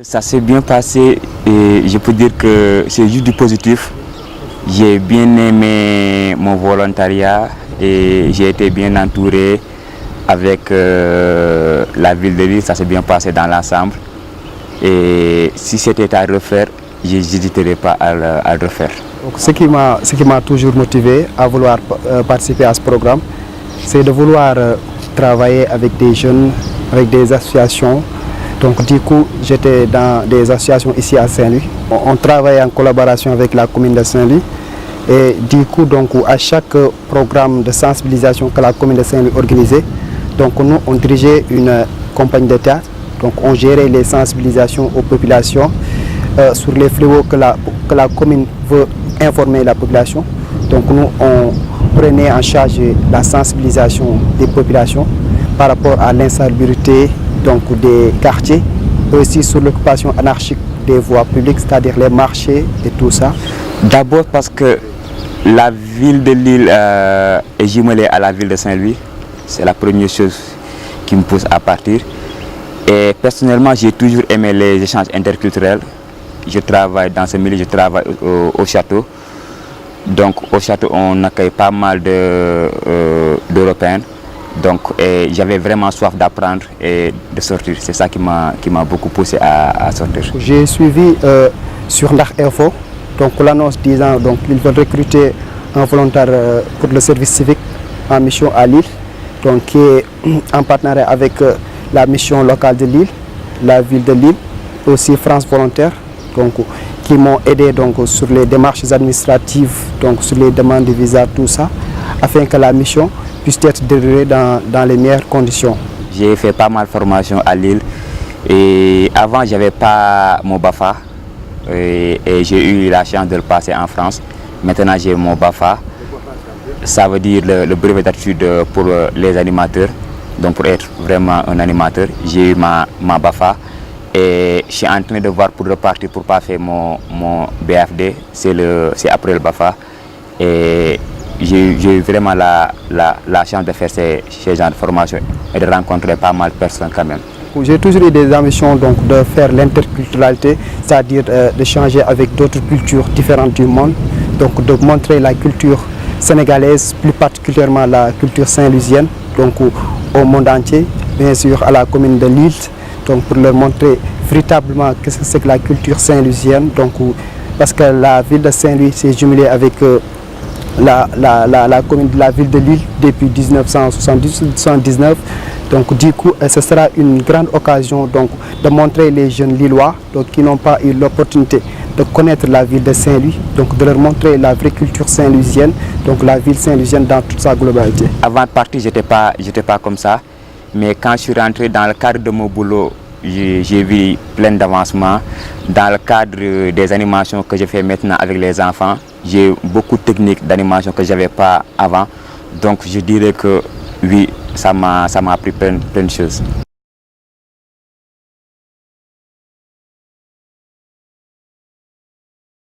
Ça s'est bien passé et je peux dire que c'est juste du positif. J'ai bien aimé mon volontariat et j'ai été bien entouré avec la ville de Lille. Ça s'est bien passé dans l'ensemble. Et si c'était à refaire, je n'hésiterai pas à le refaire. Donc, ce qui m'a toujours motivé à vouloir participer à ce programme, c'est de vouloir travailler avec des jeunes, avec des associations. Donc du coup, j'étais dans des associations ici à Saint-Louis. On travaille en collaboration avec la commune de Saint-Louis. Et du coup, donc, à chaque programme de sensibilisation que la commune de Saint-Louis organisait, donc nous, on dirigeait une compagnie de théâtre. Donc on gérait les sensibilisations aux populations sur les fléaux que la commune veut informer la population. Donc nous, on prenait en charge la sensibilisation des populations par rapport à l'insalubrité donc des quartiers, et aussi sur l'occupation anarchique des voies publiques, c'est-à-dire les marchés et tout ça. D'abord parce que la ville de Lille est jumelée à la ville de Saint-Louis. C'est la première chose qui me pousse à partir. Et personnellement, j'ai toujours aimé les échanges interculturels. Je travaille dans ce milieu, je travaille au château. Donc au château, on accueille pas mal d'Européens. Donc j'avais vraiment soif d'apprendre et de sortir. C'est ça qui m'a beaucoup poussé à sortir. J'ai suivi sur Ndar Info donc l'annonce disant donc ils veulent recruter un volontaire pour le service civique en mission à Lille, donc qui est en partenariat avec la mission locale de Lille, la ville de Lille, aussi France Volontaire, donc qui m'ont aidé donc sur les démarches administratives, donc sur les demandes de visa, tout ça, afin que la mission puisse être déroulée dans les meilleures conditions. J'ai fait pas mal de formations à Lille et avant j'avais pas mon BAFA et j'ai eu la chance de le passer en France. Maintenant j'ai mon BAFA, ça veut dire le brevet d'aptitude pour les animateurs. Donc pour être vraiment un animateur, j'ai eu ma BAFA et je suis en train de voir pour repartir pour pas faire mon BFD, c'est après le BAFA. Et j'ai eu vraiment la chance de faire ces genres de formation et de rencontrer pas mal de personnes quand même. J'ai toujours eu des ambitions donc, de faire l'interculturalité, c'est-à-dire de changer avec d'autres cultures différentes du monde, donc de montrer la culture sénégalaise, plus particulièrement la culture saint-louisienne, donc au monde entier, bien sûr à la commune de Lille, donc pour leur montrer véritablement qu'est-ce que c'est que la culture saint-louisienne, donc parce que la ville de Saint-Louis s'est jumelée avec la commune de la ville de Lille depuis 1979. Donc du coup, ce sera une grande occasion donc, de montrer les jeunes Lillois donc, qui n'ont pas eu l'opportunité de connaître la ville de Saint-Louis, donc de leur montrer la vraie culture saint-louisienne, donc la ville saint-louisienne dans toute sa globalité. Avant de partir, j'étais pas comme ça, mais quand je suis rentré dans le cadre de mon boulot, j'ai vu plein d'avancements. Dans le cadre des animations que je fais maintenant avec les enfants, j'ai beaucoup de techniques d'animation que je n'avais pas avant. Donc je dirais que oui, ça m'a appris plein de choses.